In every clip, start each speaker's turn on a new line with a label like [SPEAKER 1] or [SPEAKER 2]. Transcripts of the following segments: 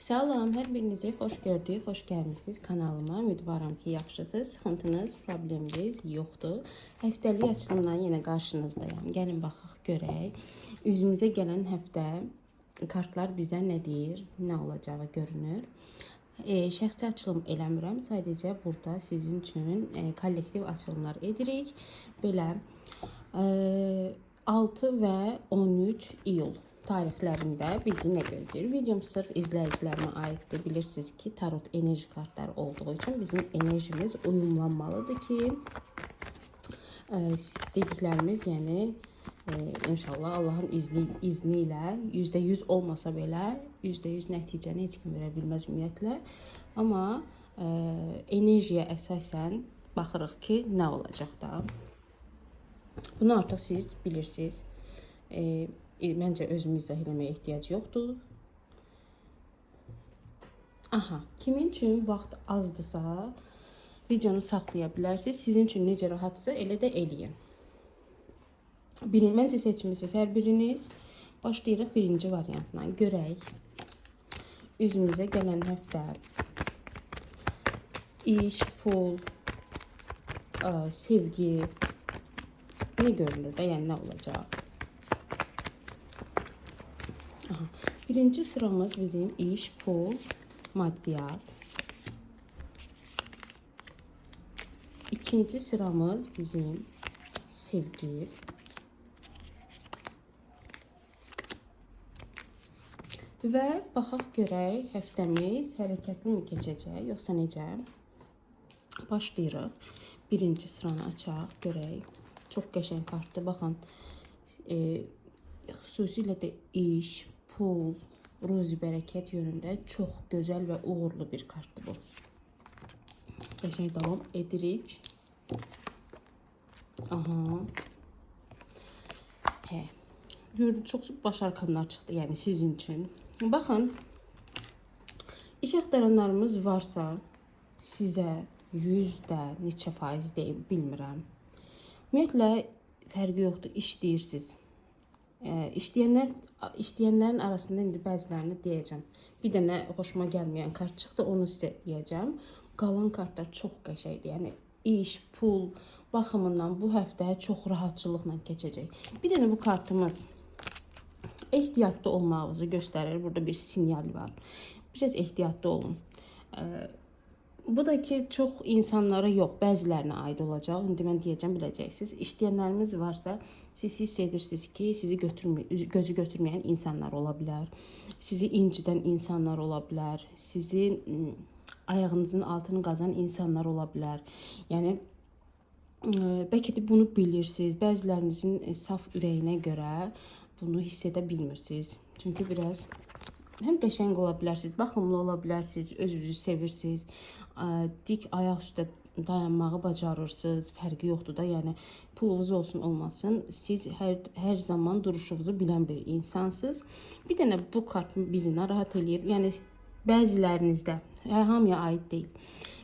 [SPEAKER 1] Salam, hər birinizi xoş gördük, xoş gəlmisiniz kanalıma. Ümidvaram ki, yaxşısınız, sıxıntınız, probleminiz yoxdur. Həftəlik açılımla yenə qarşınızdayım. Gəlin baxaq görək. Üzümüzə gələn həftə kartlar bizə nə deyir, nə olacağı görünür. Şəxsi açılım eləmirəm. Sadəcə burada sizin üçün kollektiv açılımlar edirik. Belə 6 və 13 iyul tarixlərində bizi nə gözləyir? Videom sırf izləyicilərimə aiddir. Bilirsiniz ki, tarot enerji kartları olduğu üçün bizim enerjimiz uyumlanmalıdır ki, dediklərimiz, yəni inşallah Allahın izni ilə %100 olmasa belə %100 nəticəni heç kim verə bilməz ümumiyyətlə. Amma enerjiyə əsasən baxırıq ki, nə olacaq da. Bunu artıq siz bilirsiniz. Məncə özümü izah eləməyə ehtiyac yoxdur. Aha, kimin üçün vaxt azdırsa videonu saxlaya bilərsiniz. Sizin üçün necə rahatsa elə də eləyin. Məncə seçmisiniz hər biriniz. Başlayırıq birinci variantla. Görək. Üzümüzə gələn həftə iş, pul, sevgi nə görünür də, yəni nə olacaq? Aha. Birinci sıramız bizim iş, pul, maddiyat. İkinci sıramız bizim sevgi. Və baxaq görək həftəmiz hərəkətli mi keçəcək, yoxsa necə? Başlayırıq. Birinci sıranı açaq, görək. Çox qəşəng kartdır, baxın. Xüsusilə də iş, pul, ruzi bərəkət yönündə çox gözəl və uğurlu bir kartdır bu. Qəşəng davam edirik. Aha. Gördüm, çox baş arkanlar çıxdı, yəni sizin üçün. Baxın, iş axtaranlarımız varsa sizə %, neçə faiz deyim, bilmirəm. Ümumiyyətlə, fərqi yoxdur, işləyirsiniz. İşləyənlərin arasında indi bəzilərini deyəcəm. Bir dənə xoşuma gəlməyən kart çıxdı, onu sizə deyəcəm. Qalan kartlar çox qəşəngdir. Yəni iş, pul baxımından bu həftə çox rahatçılıqla keçəcək. Bir dənə bu kartımız ehtiyatlı olmağınızı göstərir. Burada bir sinyal var. Biraz ehtiyatlı olun. Bu da ki, çox insanlara yox, bəzilərinə aid olacaq. İndi mən deyəcəm, biləcəksiniz. İşləyənlərimiz varsa, siz hiss edirsiniz ki, sizi gözü götürməyən insanlar ola bilər. Sizi incidən insanlar ola bilər. Sizi ayağınızın altını qazan insanlar ola bilər. Yəni, bəlkə də bunu bilirsiniz. Bəzilərinizin saf ürəyinə görə bunu hiss edə bilmirsiniz. Çünki biraz həm qəşəng ola bilərsiniz, baxımlı ola bilərsiniz, özünüzü sevirsiniz. Dik ayaq üstə dayanmağı bacarırsınız, fərqi yoxdur da, yəni pulunuz olsun olmasın, siz hər zaman duruşunuzu bilən bir insansınız. Bir dənə bu kart bizi narahat eləyir, yəni bəzilərinizdə, hamıya aid deyil,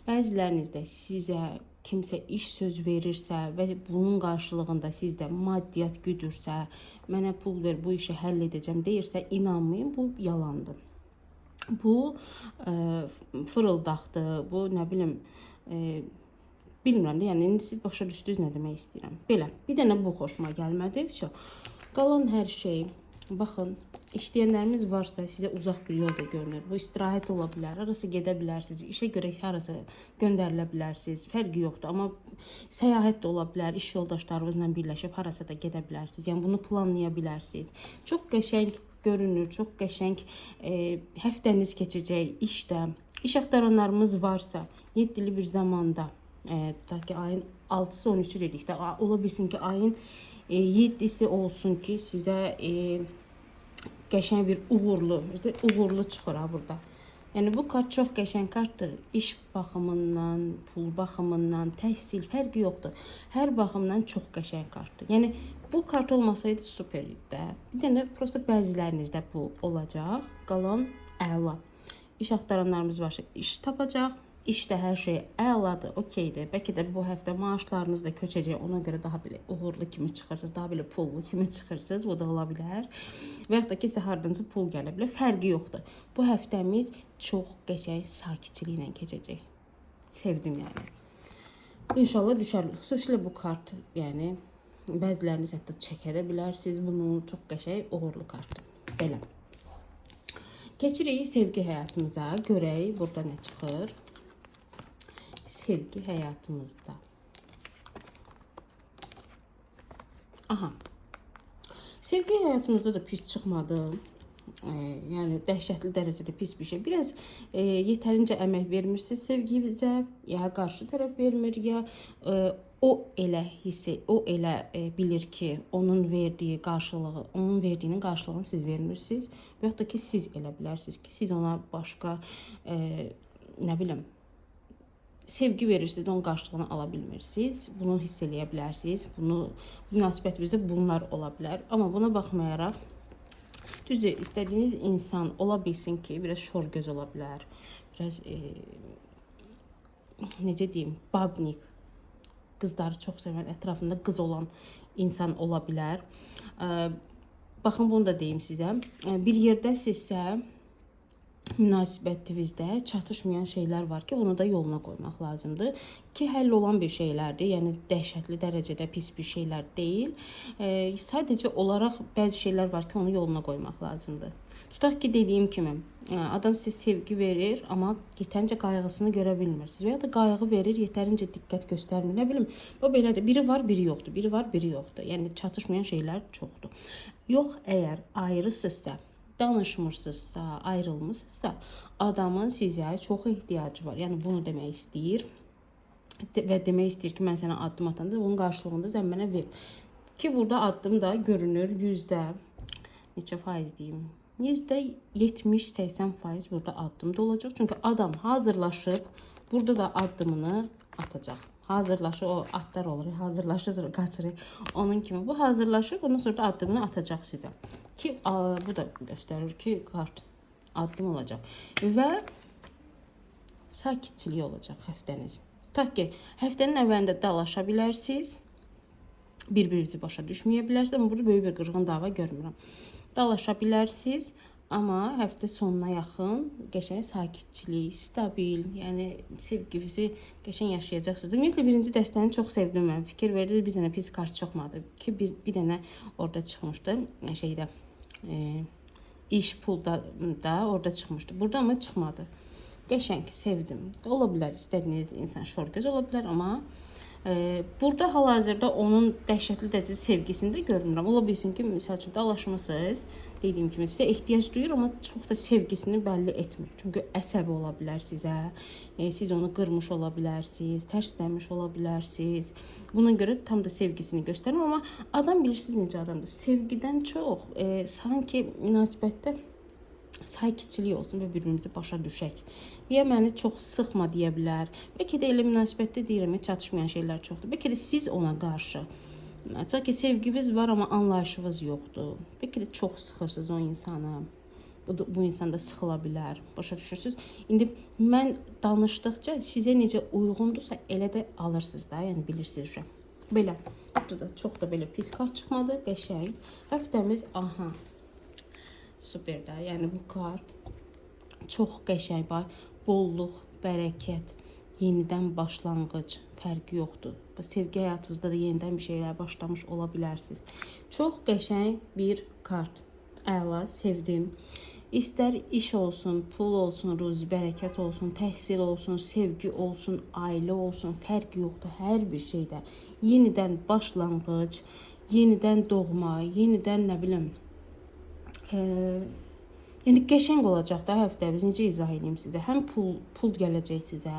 [SPEAKER 1] bəzilərinizdə sizə kimsə iş söz verirsə və bunun qarşılığında sizdə maddiyyat güdürsə, mənə pul ver, bu işi həll edəcəm deyirsə, inanmayın, bu yalandır. Bu fırıldaqdır, bu nə bilim, bilmirəm də, yəni siz başa düşdünüz nə demək istəyirəm. Belə, bir dənə bu xoşuma gəlmədi. Qalan hər şey, baxın, işləyənlərimiz varsa sizə uzaq bir yol da görünür. Bu istirahət ola bilər, arası gedə bilərsiniz, işə görə arası göndərilə bilərsiniz, fərqi yoxdur. Amma səyahət də ola bilər, iş yoldaşlarınızla birləşib harasa da gedə bilərsiniz. Yəni bunu planlaya bilərsiniz. Çox qəşəng görünür, çox qəşəng həftəniz keçəcək işdə. İş axtaranlarımız varsa 7-li bir zamanda, ta ki ayın 6-sı 13-ü dedik də, ola bilsin ki ayın 7-si olsun ki sizə qəşəng bir uğurlu çıxır burada. Yəni bu kart çox qəşəng kartdır. İş baxımından, pul baxımından, təhsil fərqi yoxdur. Hər baxımdan çox qəşəng kartdır. Yəni bu kart olmasaydı super idi də. Bir dənə prosta bəzilərinizdə bu olacaq. Qalan əla. İş axtaranlarımız varsa iş tapacaq. İşdə hər şey əladır, okeydir. Bəlkə də bu həftə maaşlarınız da köçəcək. Ona görə daha belə uğurlu kimi çıxırsınız, daha belə pullu kimi çıxırsınız. Bu da ola bilər. Və yaxud da ki, sizə hardansa pul gələ bilər. Fərqi yoxdur. Bu həftəmiz çox qəşəng sakitçiliklə keçəcək. Sevdim yəni. İnşallah düşər. Xüsusilə bu kart, yəni bəziləriniz hətta çəkə də bilərsiniz bunu. Çox qəşəng uğurlu kartdır. Belə. Keçirik sevgi həyatımıza. Görək burada nə çıxır. Sevgi həyatımızda. Aha. Sevgi həyatımızda da pis çıxmadı. Yəni dəhşətli dərəcədə pis bir şey. Biraz yetərincə əmək vermirsiniz sevgivizə, ya qarşı tərəf vermir, ya o elə bilir ki, onun verdiyi qarşılığı, onun verdiyinin qarşılığını siz vermirsiniz. Və yaxud da ki, siz elə bilərsiniz ki, siz ona başqa nə bilim sevgi verirsiniz, onun qarşılığını ala bilmirsiniz. Bunu hiss eləyə bilərsiniz. Münasibətinizdə bunlar ola bilər. Amma buna baxmayaraq, düzdür, istədiyiniz insan ola bilsin ki, biraz şorgöz ola bilər. Biraz, necə deyim, babnik, qızları çox sevən, ətrafında qız olan insan ola bilər. Baxın, bunu da deyim sizə. Bir yerdəsinizsə, münasibətinizdə çatışmayan şeylər var ki, onu da yoluna qoymaq lazımdır ki, həll olan bir şeylərdir. Yəni dəhşətli dərəcədə pis bir şeylər deyil. Sadəcə olaraq bəzi şeylər var ki, onu yoluna qoymaq lazımdır. Tutaq ki, dediyim kimi, adam sizə sevgi verir, amma yetərincə qayğısını görə bilmirsiniz. Və ya da qayğı verir, yetərincə diqqət göstərmir. Nə bilim, bu belədir. Biri var, biri yoxdur. Biri var, biri yoxdur. Yəni çatışmayan şeylər çoxdur. Yox, əgər ayrısınızsa, danışmırsınızsa, ayrılmısınızsa, adamın sizə çox ehtiyacı var. Yəni bunu demək istəyir və demək istəyir ki, mən sənə addım atanda onun qarşılığında sən mənə ver. Ki burada addım da görünür neçə faiz deyim? %70-80% burada addım da olacaq. Çünki adam hazırlaşıb burada da addımını atacaq. Hazırlaşır, o atlar olur, hazırlaşır, sonra qaçırır. Onun kimi bu hazırlaşır, ondan sonra da addımını atacaq sizə. Ki bu da göstərir ki, kart addım olacaq. Və sakitçilik olacaq həftəniz. Tutaq ki, həftənin əvvəlində dalaşa bilərsiniz. Bir-birinizi başa düşməyə bilərsiniz. Amma burada böyük bir qırğın dava görmürəm. Dalaşa bilərsiniz. Amma həftə sonuna yaxın qəşəng sakitçilik, stabil, yəni sevginizi qəşəng yaşayacaqsınız. Ümumiyyətlə birinci dəstəni çox sevdim mən. Fikir verdiniz, bir dənə pis kart çıxmadı ki, bir dənə orada çıxmışdı. Şeydə iş pulda da orada çıxmışdı. Burada amma çıxmadı. Qəşəng sevdim. Ola bilər istədiyiniz insan şorgöz ola bilər, amma burada hal-hazırda onun dəhşətli dərəcədə sevgisini də görmürəm. Ola bilsin ki, misal üçün dalaşmısınız, dediyim kimi sizə ehtiyac duyur, amma çox da sevgisini bəlli etmir. Çünki əsəbi ola bilər sizə, siz onu qırmış ola bilərsiniz, tərsləmiş ola bilərsiniz. Buna görə tam da sevgisini göstərir, amma adam bilirsiniz necə adamdır. Sevgidən çox sanki münasibətdə sakitçilik olsun və bir-birimizi başa düşək. Ya məni çox sıxma deyə bilər. Bəlkə də elə münasibətdə deyirəm, çatışmayan şeylər çoxdur. Bəlkə də siz ona qarşı, tutaq ki, sevginiz var, amma anlayışınız yoxdur. Bəlkə də çox sıxırsınız o insanı. Bu insan da sıxıla bilər. Başa düşürsünüz? İndi mən danışdıqca sizə necə uyğundursa, elə də alırsınız da, yəni bilirsiniz uşaq. Belə, burada da çox da belə pis kart çıxmadı, qəşəng. Həftəmiz, aha, super da, yəni bu kart çox qəşəng, bolluq, bərəkət, yenidən başlanğıc, fərqi yoxdur. Sevgi həyatınızda da yenidən bir şeylər başlamış ola bilərsiniz. Çox qəşəng bir kart. Əla, sevdim. İstər iş olsun, pul olsun, ruzi, bərəkət olsun, təhsil olsun, sevgi olsun, ailə olsun, fərqi yoxdur. Hər bir şeydə yenidən başlanğıc, yenidən doğma, yenidən nə bilim, yəni qəşəng olacaq da həftəmiz. Necə izah edeyim sizə? Həm pul gələcək sizə,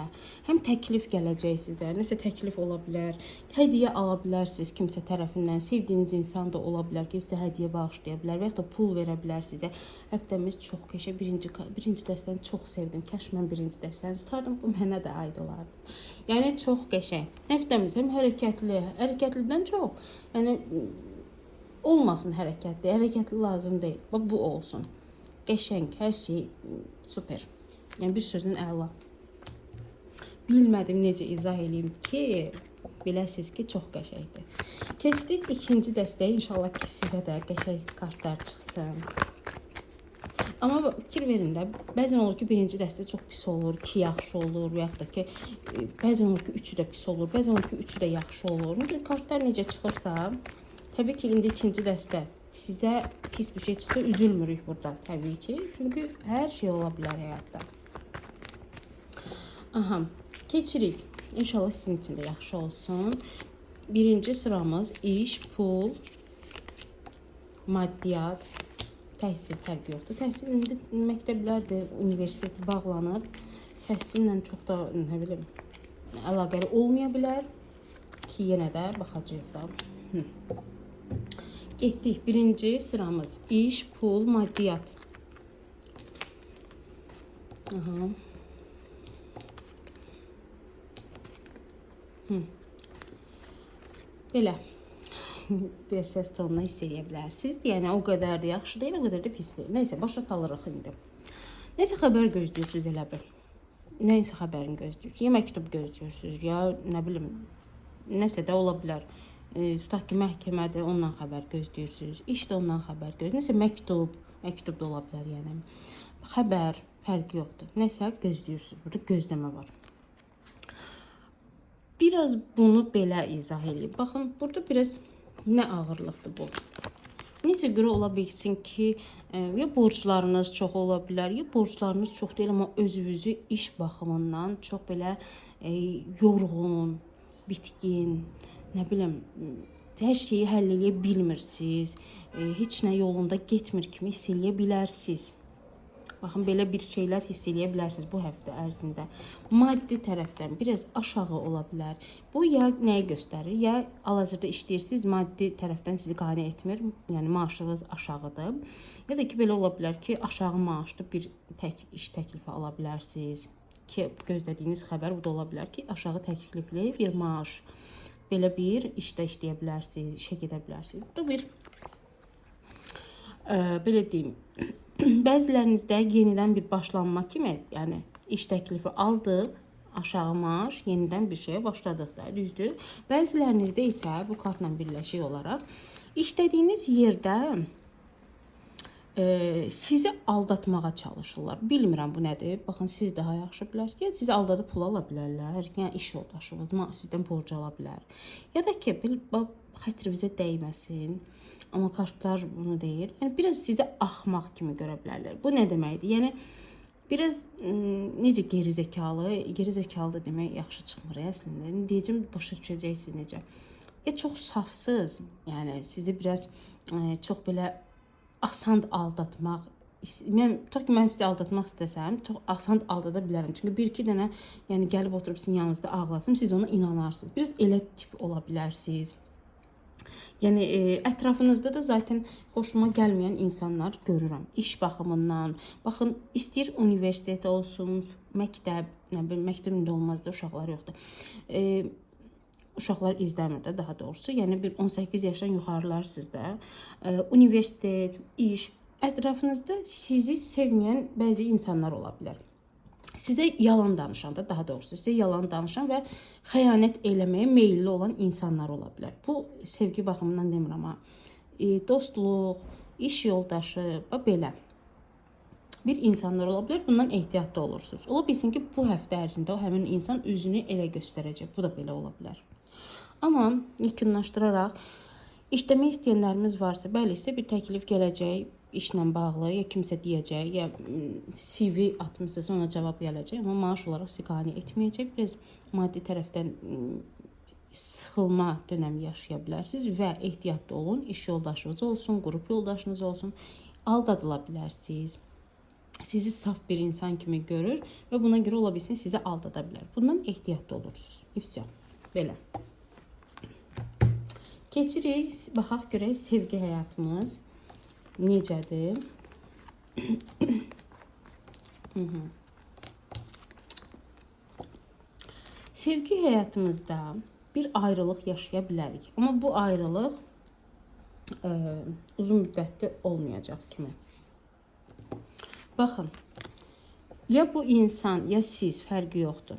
[SPEAKER 1] həm təklif gələcək sizə. Nəsə təklif ola bilər, hədiyyə ala bilərsiniz kimsə tərəfindən, sevdiyiniz insan da ola bilər ki, sizə hədiyyə bağışlaya bilər və ya da pul verə bilər sizə. Həftəmiz çox qəşəng. Birinci dəstəni çox sevdim. Kaş mən birinci dəstəni tutardım. Bu mənə də aid olardı. Yəni çox qəşəng. Həftəmiz həm hərəkətlidən çox, yəni olmasın hərəkətli. Hərəkətli lazım deyil. Bu olsun. Qəşəng, hər şey super. Yəni bir sözlə əla. bilmədim necə izah edeyim ki, biləsiniz ki, çox qəşəngdir. Keçdik ikinci dəstəyə. İnşallah ki, sizə də qəşəng kartlar çıxsın. Amma fikir verin də, bəzən olur ki, birinci dəstə çox pis olur, 2 yaxşı olur, və yaxud da ki, bəzən olur ki, 3-ü də pis olur, bəzən olur ki, 3-ü də yaxşı olur. Kartlar necə çıxırsa, təbii ki, indi ikinci dəstə sizə pis bir şey çıxsa, üzülmürük burada, təbii ki. Çünki hər şey ola bilər həyatda. Aha, keçirik. İnşallah sizin için də yaxşı olsun. Birinci sıramız iş, pul, maddiyat, təhsil fərqi yoxdur. Təhsil indi məktəblərdir, universiteti bağlanır. Təhsillə çox da, nə bilim, əlaqəli olmaya bilər ki, yenə də baxacağıq da. Getdik. Birinci sıramız iş, pul, maddiyat. Aha. Belə. Bir səs tonuna hiss edə bilərsiniz. Yəni o qədər də yaxşı deyil, o qədər də pis deyil. Nəysə, başa salırıq indi. Nəysə xəbər gözləyirsiniz elə bil. Nəysə xəbərini gözləyirsiniz. Ya məktub gözləyirsiniz, ya nə bilim, nəsə də ola bilər. Tutaq ki, məhkəmədir, ondan xəbər gözləyirsiniz. İşdə ondan xəbər gözləyirsiniz. Nəsə məktub da ola bilər yəni. Xəbər fərqi yoxdur. Nəsə gözləyirsiniz. Burada gözləmə var. Biraz bunu belə izah edeyim. Baxın, burada biraz nə ağırlıqdır bu. Neysə görə ola bilsin ki, ya borclarınız çox ola bilər, ya borclarınız çox deyil, amma özünüzü iş baxımından çox belə yorğun, bitkin, nə bilim, hər şeyi həll edə bilmirsiniz, heç nə yolunda getmir kimi hiss edə bilərsiniz. Baxın, belə bir şeylər hiss edə bilərsiniz bu həftə ərzində. Maddi tərəfdən biraz aşağı ola bilər. Bu ya nəyi göstərir? Ya hal-hazırda işləyirsiniz, maddi tərəfdən sizi qane etmir, yəni maaşınız aşağıdır. Ya da ki, belə ola bilər ki, aşağı maaşlı bir iş təklifi ala bilərsiniz. Ki, gözlədiyiniz xəbər bu da ola bilər ki, aşağı təklifli bir maaş. Belə bir işdə işləyə bilərsiniz, işə gedə bilərsiniz. Bu da bir, belə deyim, bəzilərinizdə yenidən bir başlanma kimi, yəni iş təklifi aldıq, aşağı maaş, yenidən bir şeye başladıq da, düzdür. Bəzilərinizdə isə bu kartla birləşik olaraq işlədiyiniz yerdə sizi aldatmağa çalışırlar. Bilmirəm bu nədir. Baxın, siz daha yaxşı bilərsiniz. Ya sizi aldadıb pul ala bilərlər, yəni iş yoldaşınız sizdən borc ala bilər. Ya da ki, xətrinizə dəyməsin. Amma kartlar bunu deyir. Yəni biraz sizi axmaq kimi görə bilərlər. Bu nə deməkdir? Yəni biraz necə gerizekalı da demək yaxşı çıxmır əslində. Deyəcəm, başa düşəcəksiniz necə. Ya çox safsız, yəni sizi biraz çox belə asan aldatmaq. Tutaq ki, mən sizi aldatmaq istəsəm, çox asan aldada bilərəm. Çünki bir-iki dənə yəni gəlib oturub sizin yanınızda ağlasın, siz ona inanarsınız. Biraz elə tip ola bilərsiniz. Yəni ətrafınızda da zaten xoşuma gəlməyən insanlar görürəm. İş baxımından. Baxın, istəyir universitet olsun, məktəb, nə bilim, məktəbində olmaz da, uşaqlar yoxdur. Uşaqlar izləmir də, daha doğrusu. Yəni bir 18 yaşdan yuxarılarsınız da. Universitet, iş, ətrafınızda sizi sevməyən bəzi insanlar ola bilər. Sizə yalan danışan da, daha doğrusu sizə yalan danışan və xəyanət eləməyə meyilli olan insanlar ola bilər. Bu sevgi baxımından demirəm ha. Dostluq, iş yoldaşı və belə bir insanlar ola bilər. Bundan ehtiyatlı olursunuz. Ola bilsin ki, bu həftə ərzində o həmin insan üzünü elə göstərəcək. Bu da belə ola bilər. Amma yekunlaşdıraraq işləmək istəyənlərimiz varsa, bəli, sizə bir təklif gələcək. İşlə bağlı, ya kimsə deyəcək, ya CV atmışsınız, ona cavab gələcək, amma maaş olaraq sizi qane etməyəcək. Biraz maddi tərəfdən sıxılma dönəmi yaşaya bilərsiniz və ehtiyatlı olun. İş yoldaşınız olsun, qrup yoldaşınız olsun, aldadıla bilərsiniz. Sizi saf bir insan kimi görür və buna görə ola bilsin sizi aldada bilər. Bundan ehtiyatlı olursunuz. İfsiyon. Belə. Keçirik, baxaq görək sevgi həyatımız necədir? Sevgi həyatımızda bir ayrılıq yaşaya bilərik. Amma bu ayrılıq uzun müddətli olmayacaq kimi. Baxın, ya bu insan, ya siz, fərqi yoxdur.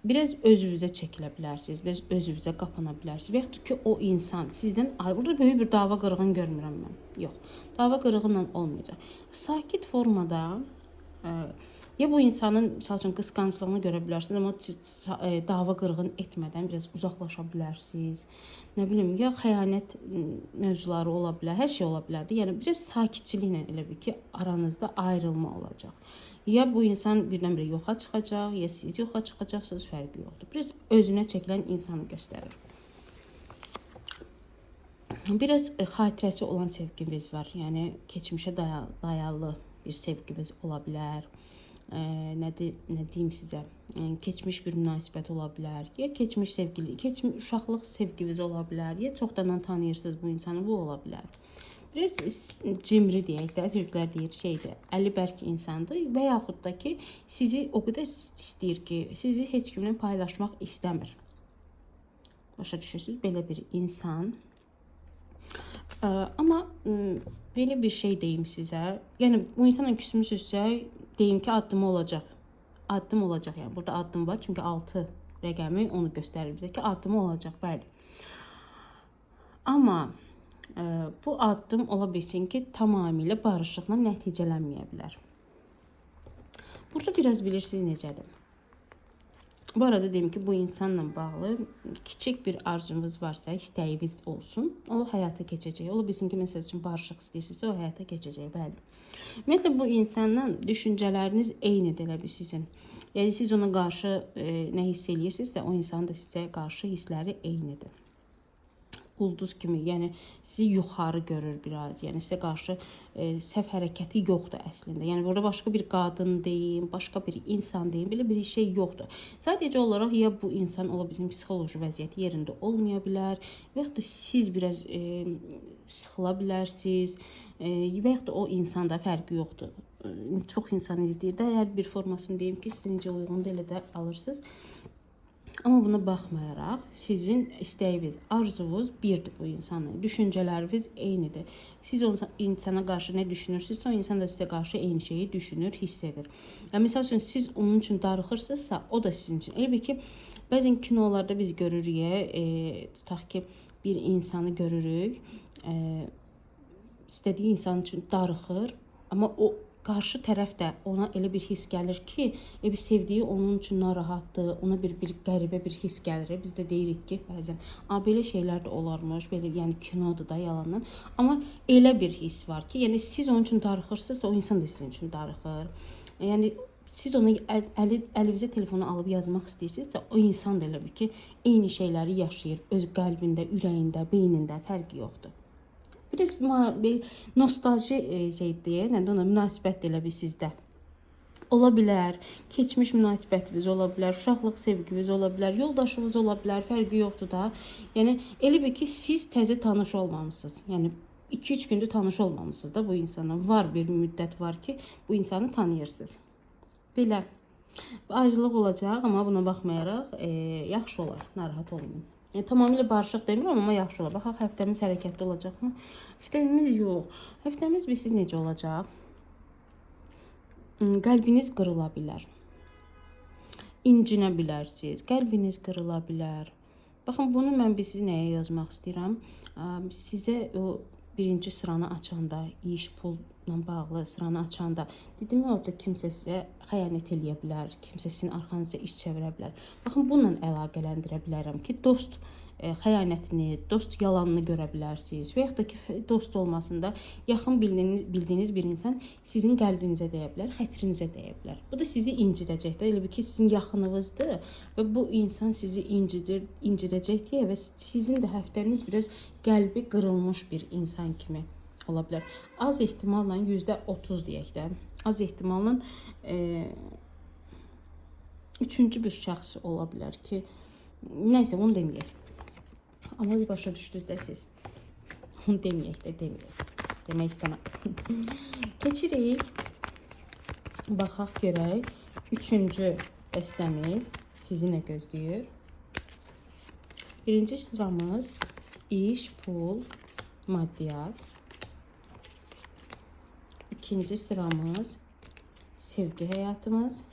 [SPEAKER 1] biraz özünüzə çəkilə bilərsiniz, biraz özünüzə qapana bilərsiniz. Və yaxud ki, o insan sizdən, ay, burada böyük bir dava qırğın görmürəm mən. Yox, dava qırğınla olmayacaq. Sakit formada ya bu insanın misal üçün qısqanclığını görə bilərsiniz, amma siz dava qırğın etmədən biraz uzaqlaşa bilərsiniz. Nə bilim, ya xəyanət mövzuları ola bilər, hər şey ola bilərdi. Yəni biraz sakitçiliklə elə bir ki, aranızda ayrılma olacaq. Ya bu insan birdən-birə yoxa çıxacaq, ya siz yoxa çıxacaqsınız, fərqi yoxdur. Biraz özünə çəkilən insanı göstərir. Biraz xatirəsi olan sevgimiz var. Yəni keçmişə dayalı bir sevgimiz ola bilər. Nə deyim sizə? Keçmiş bir münasibət ola bilər. Ya keçmiş sevgili, keçmiş uşaqlıq sevginiz ola bilər. Ya çoxdan tanıyırsınız bu insanı, bu ola bilər. Biraz cimri deyək də, Türklər deyir şeydir, əli bərk insandır və yaxud da ki, sizi o qədər istəyir ki, sizi heç kimlə paylaşmaq istəmir. Başa düşürsünüz, belə bir insan. Amma belə bir şey deyim sizə, yəni bu insanla küsmüsünüzsə, deyim ki, addımı olacaq. Addım olacaq, yəni burada addım var, çünki 6 rəqəmi onu göstərir bizə ki, addımı olacaq, bəli. Amma bu addım ola bilsin ki, tamamilə barışıqla nəticələnməyə bilər. Burada biraz bilirsiniz necədir. Bu arada deyim ki, bu insanla bağlı kiçik bir arzunuz varsa, istəyiniz olsun, o həyata keçəcək. Ola bilsin ki, məsəl üçün barışıq istəyirsinizsə, o həyata keçəcək, bəli. Ümumiyyətlə, bu insanla düşüncələriniz eynidir elə bir sizin. Yəni, siz ona qarşı nə hiss eləyirsinizsə, o insanın da sizə qarşı hissləri eynidir. Ulduz kimi, yəni sizi yuxarı görür biraz, yəni sizə qarşı səhv hərəkəti yoxdur əslində. Yəni burada başqa bir qadın deyim, başqa bir insan deyim, belə bir şey yoxdur. Sadəcə olaraq ya bu insan ola bizim psixoloji vəziyyəti yerində olmaya bilər, və yaxud da siz biraz sıxıla bilərsiniz, və yaxud da o insanda fərqi yoxdur. Çox insan izləyir də, hər bir formasını deyim ki, sizin necə uyğundur elə də alırsınız. Amma buna baxmayaraq, sizin istəyiniz, arzunuz birdir bu insanın. Düşüncələriniz eynidir. Siz o insana qarşı nə düşünürsünüzsə, o insan da sizə qarşı eyni şeyi düşünür, hiss edir. Yəni, misal üçün, siz onun üçün darıxırsınızsa, o da sizin üçün. Elə ki, bəzən kinolarda biz görürük, tutaq ki, bir insanı görürük, istədiyi insan üçün darıxır, amma o qarşı tərəf də ona elə bir his gəlir ki, bir sevdiyi onun üçün narahatdır, ona bir qəribə bir his gəlir. Biz də deyirik ki, bəzən, belə şeylər də olarmış, belə, yəni kinodur da yalandan. Amma elə bir his var ki, yəni siz onun üçün darıxırsınızsa, o insan da sizin üçün darıxır. Yəni siz onu əlinizə telefonu alıb yazmaq istəyirsinizsə, o insan da elə bir ki, eyni şeyləri yaşayır, öz qəlbində, ürəyində, beynində, fərqi yoxdur. Biraz nostalji şeydir, ona münasibət elə bir sizdə. Ola bilər, keçmiş münasibətiniz ola bilər, uşaqlıq sevginiz ola bilər, yoldaşınız ola bilər, fərqi yoxdur da. Yəni, elə bir ki, siz təzə tanış olmamışsınız. Yəni, 2-3 gündür tanış olmamışsınız da bu insana. Var bir müddət var ki, bu insanı tanıyırsınız. Belə, ayrılıq olacaq, amma buna baxmayaraq yaxşı olar, narahat olmayın. Yəni, tamamilə barışıq demirəm, amma yaxşı olar. Baxaq, həftəmiz hərəkətli olacaqmı? Həftəmiz yox. Həftəmiz bilsiz necə olacaq? Qəlbiniz qırıla bilər. İncinə bilərsiniz. Qəlbiniz qırıla bilər. Baxın, bunu mən sizi nəyə yazmaq istəyirəm? Sizə o birinci sıranı açanda, iş, pulla bağlı sıranı açanda, dedim ya, orada kimsə sizə xəyanət eləyə bilər, kimsə sizin arxanızda iş çevirə bilər. Baxın, bununla əlaqələndirə bilərəm ki, dost xəyanətini, dost yalanını görə bilərsiniz. Və yaxud da ki, dost olmasında yaxın bildiyiniz bir insan sizin qəlbinizə dəyə bilər, xətrinizə dəyə bilər. Bu da sizi incidəcək də, elə bir ki, sizin yaxınınızdır və bu insan sizi incidəcək deyə və sizin də həftəniz biraz qəlbi qırılmış bir insan kimi ola bilər. Az ehtimalla %30 deyək də, az ehtimalla üçüncü bir şəxs ola bilər ki, nəysə, onu deməyək. Amma başa düşdünüz də siz. Onu deməyək də, demək istəməm. Keçirik. Baxaq görək. Üçüncü dəstəmiz sizi nə gözləyir? Birinci sıramız iş, pul, maddiyyat. İkinci sıramız sevgi həyatımız.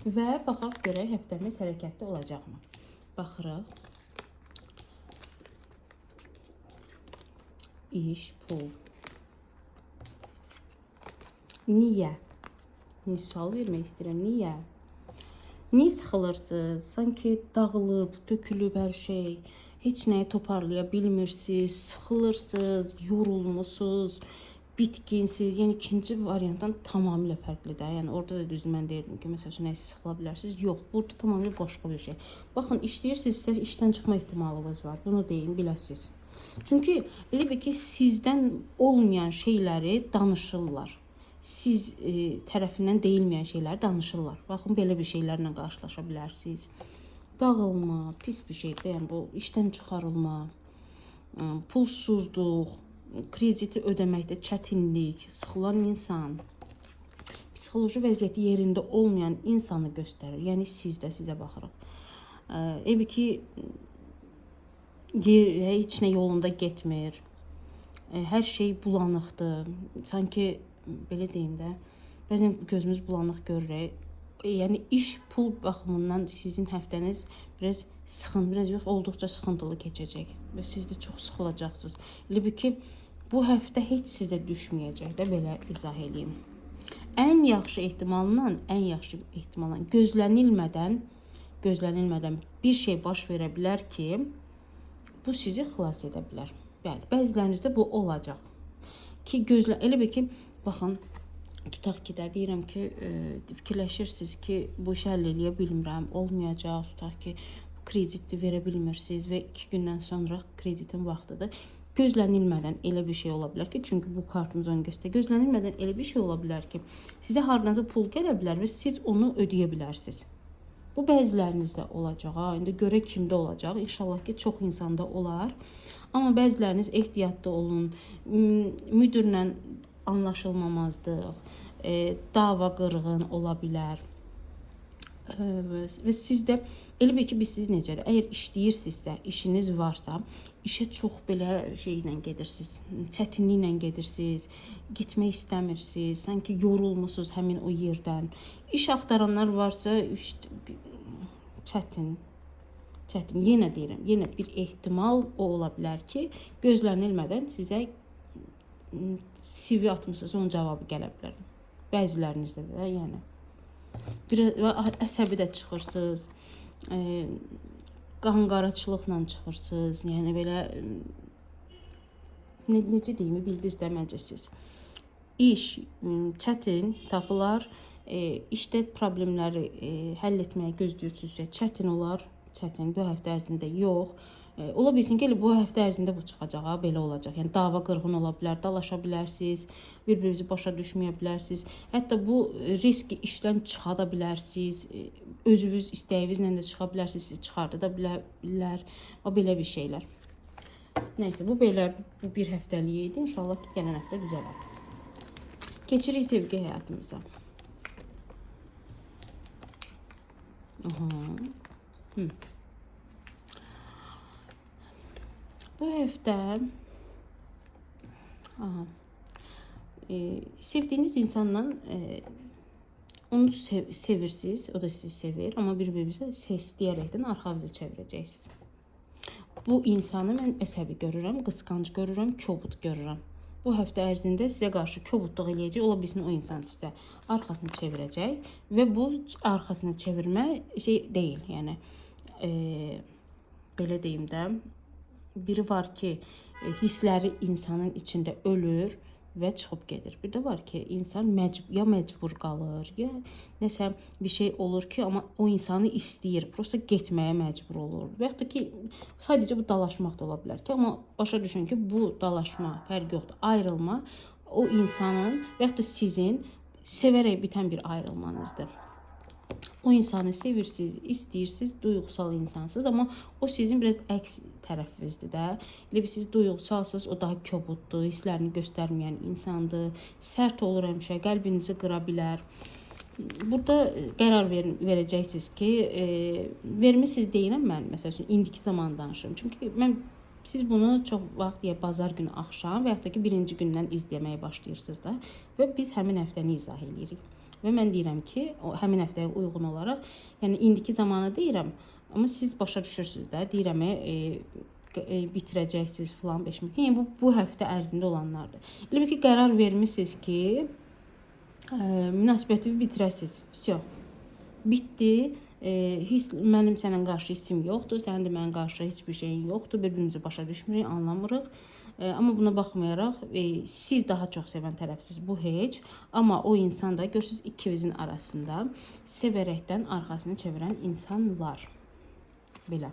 [SPEAKER 1] Və baxaq görək həftəmiz hərəkətli olacaqmı? Baxırıq. İş, pul. Niyə? Sual vermək istəyirəm. Niyə? Niyə sıxılırsınız? Sanki dağılıb, tökülüb hər şey. Heç nəyi toparlaya bilmirsiniz, sıxılırsınız, yorulmusunuz, bitkinsiniz. Yəni ikinci variantdan tamamilə fərqlidir. Yəni orada da düzdür mən deyirdim ki, məsəl üçün nəyisə sıxıla bilərsiniz. Yox, burada tamamilə başqa bir şey. Baxın, işləyirsinizsə işdən çıxma ehtimalınız var. Bunu deyin, biləsiniz. Çünki elə bir ki, sizdən olmayan şeyləri danışırlar. Siz tərəfindən deyilməyən şeyləri danışırlar. Baxın, belə bir şeylərlə qarşılaşa bilərsiniz. Dağılma, pis bir şeydir. Yəni bu işdən çıxarılma, pulsuzluq, krediti ödəməkdə çətinlik, sıxılan insan, psixoloji vəziyyəti yerində olmayan insanı göstərir. Yəni sizə baxırıq. Elə ki, heç nə yolunda getmir. Hər şey bulanıqdır. Sanki belə deyim də, bəzən gözümüz bulanıq görürük. Yəni iş, pul baxımından sizin həftəniz biraz yox, olduqca sıxıntılı keçəcək və siz də çox sıxılacaqsınız. Elə bir ki, bu həftə heç sizə düşməyəcək də, belə izah edeyim. Ən yaxşı ehtimalla gözlənilmədən bir şey baş verə bilər ki, bu sizi xilas edə bilər. Bəli, bəzilərinizdə bu olacaq. Ki elə bir ki, baxın, tutaq ki də deyirəm ki, fikirləşirsiniz ki, bu işi həll eləyə bilmirəm, olmayacaq, tutaq ki, krediti verə bilmirsiniz və 2 gündən sonra kreditin vaxtıdır. Gözlənilmədən elə bir şey ola bilər ki, çünki bu kartımız onu göstərir. Gözlənilmədən elə bir şey ola bilər ki, sizə hardanca pul gələ bilər və siz onu ödəyə bilərsiniz. Bu bəzilərinizdə olacaq. İndi görək kimdə olacaq. İnşallah ki, çox insanda olar. Amma bəziləriniz ehtiyatlı olun. Müdürlə anlaşılmamazlıq, dava qırğın ola bilər. Və sizdə elə bir ki, siz necədir? Əgər işləyirsinizsə, işiniz varsa, işə çox belə şeylə gedirsiniz, çətinliklə gedirsiniz, getmək istəmirsiniz, sanki yorulmusunuz həmin o yerdən. İş axtaranlar varsa, çətin. Yenə deyirəm, yenə bir ehtimal o ola bilər ki, gözlənilmədən sizə CV atmışsınız, onun cavabı gələ bilər. Bəzilərinizdə də, yəni. Əsəbi də çıxırsınız, qanqaraçılıqla çıxırsınız, yəni belə, necə deyimi bildiniz də məcəsiz. İş çətin tapılar, işdə problemləri həll etməyə gözləyirsinizsə çətin olar, çətin bu həftə ərzində yox. Ola bilsin ki, bu həftə ərzində bu çıxacaq, belə olacaq. Yəni dava qırğın ola bilər, dalaşa bilərsiniz, bir-birinizi başa düşməyə bilərsiniz. Hətta bu riski işdən çıxada bilərsiniz, özünüz istəyinizlə də çıxa bilərsiniz, sizi çıxarda da bilər. Belə bir şeylər. Nəysə, bu bir həftəlik idi. İnşallah ki, gələn həftə düzələr. Keçirik sevgi həyatımıza. Bu həftə sevdiyiniz insanla onu sevirsiniz, o da sizi sevir, amma bir-birinizə ses deyərəkdən arxanızı çevirəcəksiniz. Bu insanı mən əsəbi görürəm, qısqanc görürəm, kobud görürəm. Bu həftə ərzində sizə qarşı kobudluq eləyəcək, ola bilsin o insan sizə arxasını çevirəcək və bu arxasını çevirmə şey deyil, yəni belə deyim də, biri var ki, hissləri insanın içində ölür və çıxıb gedir. Bir də var ki, insan ya məcbur qalır, ya nəsə bir şey olur ki, amma o insanı istəyir, prosta getməyə məcbur olur. Və yaxud da ki, sadəcə bu dalaşmaq da ola bilər ki, amma başa düşün ki, bu dalaşma, fərq yoxdur, ayrılma o insanın və yaxud da sizin sevərək bitən bir ayrılmanızdır. O insanı sevirsiniz, istəyirsiniz, duyğusal insansınız, amma o sizin biraz əks tərəfinizdir də. Elə siz duyğusalsınız, o daha kobuddur, hisslərini göstərməyən insandır, sərt olur həmişə, qəlbinizi qıra bilər. Burada qərar verəcəksiniz ki, vermisiniz deyirəm mən, məsəl üçün, indiki zaman danışırım. Çünki mən Siz bunu çox vaxt ya bazar günü axşam və yaxud da ki birinci gündən izləməyə başlayırsınız da və biz həmin həftəni izah edirik. Və mən deyirəm ki, o həmin həftəyə uyğun olaraq, yəni indiki zamanı deyirəm, amma siz başa düşürsüz də, deyirəm bitirəcəksiniz filan 5 min. Yəni bu həftə ərzində olanlardır. Elə ki qərar vermisiniz ki, münasibəti bitirəsiniz. Vəsə. Bitdi. Mənim sənin qarşı hissim yoxdur, sənin də mənim qarşı heç bir şeyin yoxdur, bir-birimizi başa düşmürük, anlamırıq. Amma buna baxmayaraq siz daha çox sevən tərəfsiz, bu heç. Amma o insan da görürsünüz ikinizin arasında sevərəkdən arxasını çevirən insanlar. Belə.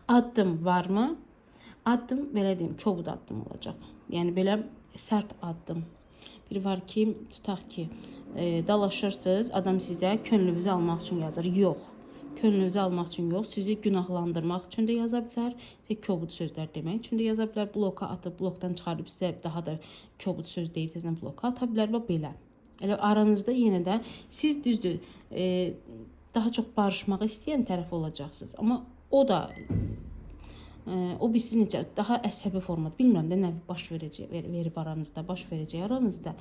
[SPEAKER 1] Addım varmı? Addım belə deyim, kobud addım olacaq. Yəni belə sərt addım. Biri var ki, tutaq ki, dalaşırsınız, adam sizə könlünüzü almaq üçün yazır. Yox, könlünüzü almaq üçün yox, sizi günahlandırmaq üçün də yaza bilər, sizə kobud sözlər demək üçün də yaza bilər, bloka atıb, blokdan çıxarıb sizə daha da kobud söz deyib, tezdən bloka ata bilər və belə. Elə aranızda yenə də siz düzdür, daha çox barışmağı istəyən tərəf olacaqsınız. Amma o da, o biz necə, daha əsəbi formada, bilmirəm də nə baş verib aranızda, baş verəcək aranızda.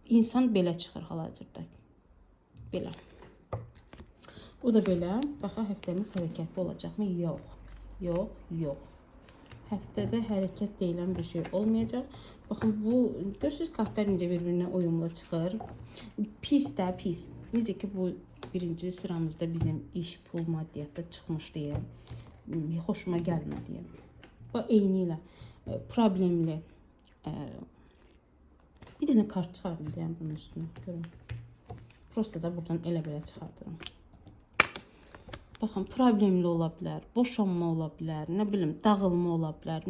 [SPEAKER 1] İnsan belə çıxır hal-hazırda. Belə. O da belə. Baxa, həftəmiz hərəkətli olacaqmı? Yox. Yox, yox. Həftədə hərəkət deyilən bir şey olmayacaq. Baxın, bu, görürsünüz kartlar necə bir-birinə uyumlu çıxır. Pis də, pis. Necə ki, bu birinci sıramızda bizim iş, pul, maddiyyatda çıxmış deyə. Xoşuma gəlmədi. Bu eyni ilə problemli. Bir dənə kart çıxardım deyəm bunun üstünə. Görün. Prosta da buradan elə-belə çıxardım. Baxın, problemli ola bilər, boşanma ola bilər, nə bilim, dağılma ola bilər,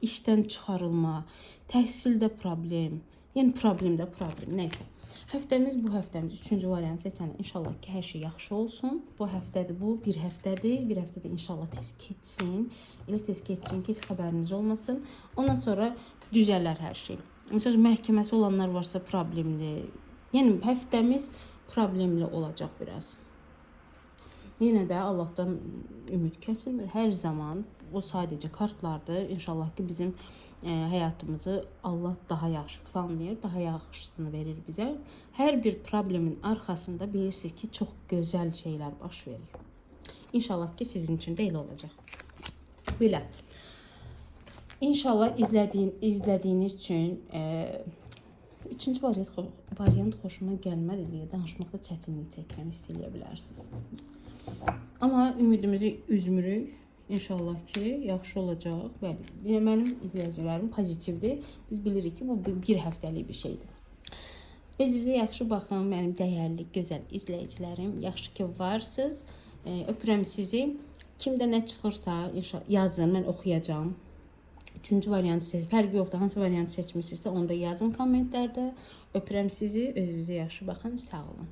[SPEAKER 1] işdən çıxarılma, təhsildə problem, yəni problemdə problem, neysə. Həftəmiz bu həftəmiz, 3-cü variant seçəndə inşallah ki, hər şey yaxşı olsun. Bu həftədir, bu bir həftədir. Bir həftədə inşallah tez keçsin. Elə tez keçsin ki, heç xəbəriniz olmasın. Ondan sonra düzələr hər şey. Məsələn, məhkəməsi olanlar varsa problemli. Yəni, həftəmiz problemli olacaq biraz. Yenə də Allahdan ümid kəsilmir. Hər zaman o sadəcə kartlardır. İnşallah ki, bizim həyatımızı Allah daha yaxşı planlayır, daha yaxşısını verir bizə. Hər bir problemin arxasında bilirsiniz ki, çox gözəl şeylər baş verir. İnşallah ki, sizin üçün də elə olacaq. Belə. İnşallah izlədiyiniz üçün üçüncü variant xoşuma gəlmədi deyə danışmaqda çətinlik çəkirəm, hiss edə bilərsiniz. Amma ümidimizi üzmürük. İnşallah ki, yaxşı olacaq. Bəli, mənim izləyicilərim pozitivdir. Biz bilirik ki, bu bir həftəlik bir şeydir. Özünüzə yaxşı baxın, mənim dəyərli, gözəl izləyicilərim. Yaxşı ki, varsınız. Öpürəm sizi. Kimdə nə çıxırsa yazın, mən oxuyacağım. Üçüncü variantı seçin. Fərqi yoxdur, hansı variantı seçmişsinizsə onu da yazın kommentlərdə. Öpürəm sizi. Özünüzə yaxşı baxın. Sağ olun.